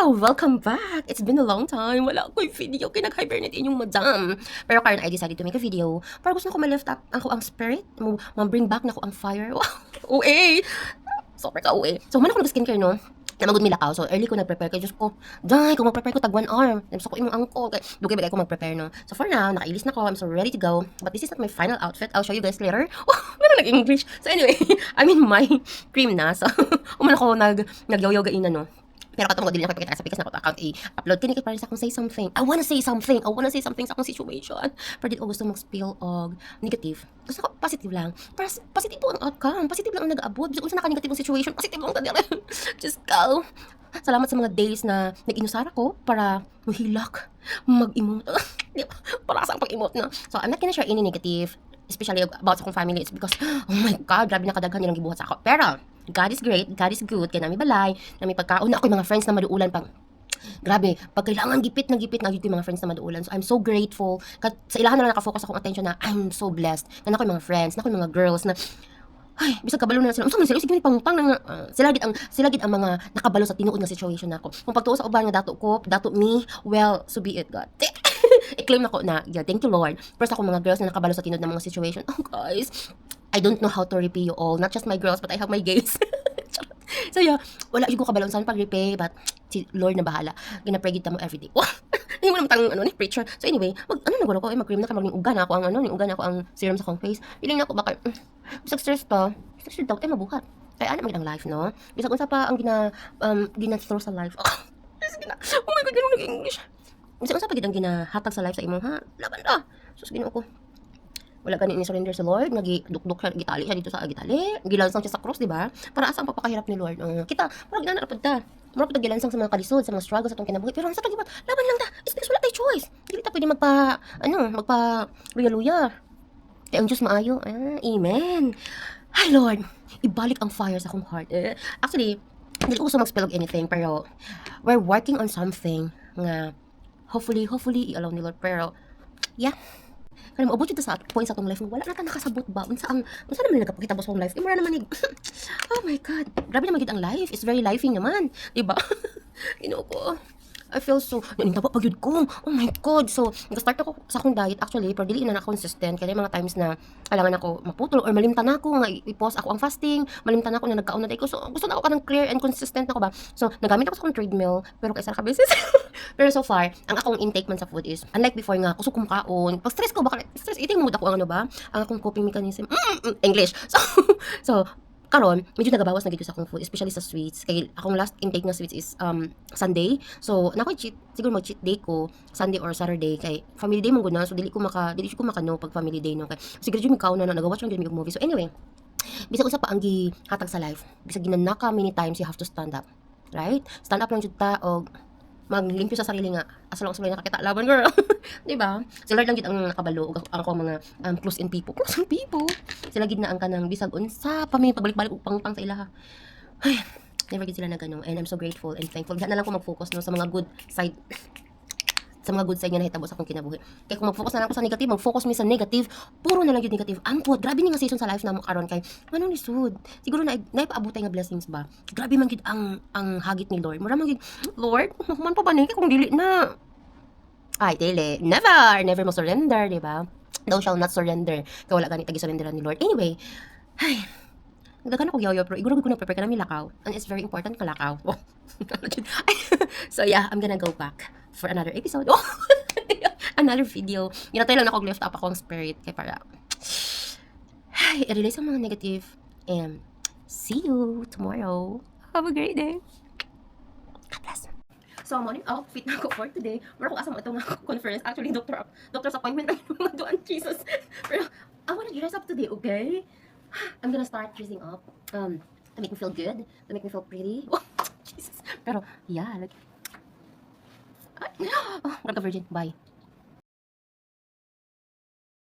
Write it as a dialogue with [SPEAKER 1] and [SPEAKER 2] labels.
[SPEAKER 1] Welcome back! It's been a long time. Wala ako'y video. Kinag-hibernate inyong madam. Pero karon I decided to make a video. Para gusto ko ma-lift up ako ang spirit. Ma-bring back na ko ang fire. Wow! OA! Super ka OA. So, man ako nag-skincare, no? Namagod mi lakaw. So, early ko nag-prepare. Kaya Diyos ko, dahil kung mag-prepare ko tag one arm. Gusto ko imong angko. Kaya dugay bagay ko mag-prepare, no? So, for now, nakailis na ko. I'm so ready to go. But this is not my final outfit. I'll show you guys later. Oh, meron nag-English. So, anyway, I'm in my cream na. So, umano ko nag-yoga ina, no? Pero katong ko dili na ko ipakita sa pikas na ko account i-upload kini kay para sa akong say something. I wanna say something sa akong situation. Pero di ko gusto mag-spill og negative. Gusto ko positive lang. Para positive ang outcome. Positive lang ang nag-aabot. Bisan unsa naka-negative ang situation, positive lang tadi. Just go. Salamat sa mga days na nag-inusara ko para mahilak, mag-emote. Para sa pag-emote na. So, I'm not gonna share any negative, especially about sa akong family. It's because, oh my God, grabe na kadaghan nilang gibuhat sa ako. Pero, God is great, God is good, kaya nami balay, nami pagkaon na ako yung mga friends na maduulan pang grabe, pag kailangan gipit na gipit na yung mga friends na maduulan. So I'm so grateful. Sa ilahan na lang nakafocus akong attention na I'm so blessed. Na ako yung mga friends, na ako yung mga girls na ay, bisag kabalo na sila. Unsa man sila sige pangutang na sila gid ang mga nakabalo sa tinuod nga situation nako. Kung pagtuo sa uban nga dato me, well, so be it God. I-claim nako na, yeah, thank you Lord. Pero sa akong mga girls na nakabalo sa tinuod ng mga situation. Oh guys, I don't know how to repay you all. Not just my girls, but I have my gays. So yeah, wala yung ko kabalon saan pag-repay, but si Lord na bahala. Gina-pray mo everyday. Hindi mo naman tang ni preacher. So anyway, nagwala ko mag-cream na ka uga na ako ang serum sa akong face. Feeling na ako baka bisag stress pa. Bisag stress daw mabuhat. Kaya ano magandang life, no? Bisag unsa pa ang gina-throw sa life. Oh my God, ganun nag-English. Bisag unsa pa gid ang ginahatag sa life sa imong ha? Laban ra. Sus Ginoo ko. Wala gani ni surrender sa Lord, nagidukdok siya, gitali siya dito sa gitali, gilansang siya sa cross, di ba? Para asa ang papakahirap ni Lord. Kita, murag na narapad ta. Murag pud gilansang sa mga kalisod, sa mga struggles atong kinabuhi. Pero sa pagibat, laban lang ta. Is wala tay choice. Dili ta pwede magpa luya-luya. Kaya ang Diyos maayo. Amen. Hi Lord, ibalik ang fire sa akong heart. Actually, hindi ko gusto mag-spill of anything, pero we're working on something nga hopefully i-allow ni Lord. Pero yeah, kaya maabot yun sa point sa atong life wala na ta nakasabot ba unsa naman nagapakita sa akong life imura naman oh my God, grabe naman gid ang life, it's very lifing naman, di ba? Ginoo ko, I feel so nanintaba pagyud ko, oh my God. So nag-start ako sa akong diet actually, pero dili na consistent kaya mga times na kailangan ako maputol or malimtan ako nga i-pause ako ang fasting, malimtan ako na nagkaon na day ko. So gusto na ako kanang clear and consistent na ko ba. So nagamit ako sa akong treadmill pero kaysa ka business. Pero so far, ang akong intake man sa food is unlike before nga kusog kong kaon. Pag stress ko baka stress eating mood ako ang ang akong coping mechanism. English. So karon medyo nagabawas na gid sa akong food, especially sa sweets. Kay akong last intake na sweets is Sunday. So nakoy siguro mag cheat day ko Sunday or Saturday kay family day man gud na. So dili ko makano pag family day no kay siguro jud mi kaon na nagawatch lang gid mi movie. So anyway, bisag usa pa ang gihatag sa life. Bisag ginanaka many times you have to stand up. Right? Stand up lang jud ta og maglimpyo sa sarili nga as long as may nakakita laban girl. Di ba? Sila lang gid ang nakabalo ug ang mga close in people sila gid na ang kanang bisag unsa pa may pagbalik-balik ug pangpang sa ilaha. Ay, never gid sila nagano, and I'm so grateful and thankful. Diha na lang ko mag-focus no sa mga good side nga nahitabo sa akong kinabuhi. Kaya kung mag-focus na lang ako sa negative, mag-focus mi sa negative, puro na lang yung negative. Ampot, grabe ni nga season sa life na mo karon kay manong lisod. Siguro na naipaabotay nga blessings ba. Grabe man gid ang hagit ni Lord. Mura man gid, Lord, man pa ba ni kung dili na. Ay, dili. Never mo surrender, di ba? Thou shall not surrender. Kaya wala ganit tagi-surrenderan ni Lord. Anyway, ay, nagdagan ako yaw-yaw, pero iguro ko na-prepare ka na lakaw. And it's very important ka lakaw. So yeah, I'm gonna go back for another episode. Another video. Ginatay lang ako lift up akong spirit. Kaya para, i-release ang mga negative. And see you tomorrow. Have a great day. God bless. So, morning outfit na ako for today. Mara ko asam ito nga conference. Actually, doctor's appointment na yung doon. Jesus. Pero, I wanna dress up today, okay? I'm gonna start dressing up. To make me feel good. To make me feel pretty. Oh, Jesus. Pero, yeah, like, I'm a virgin. Bye.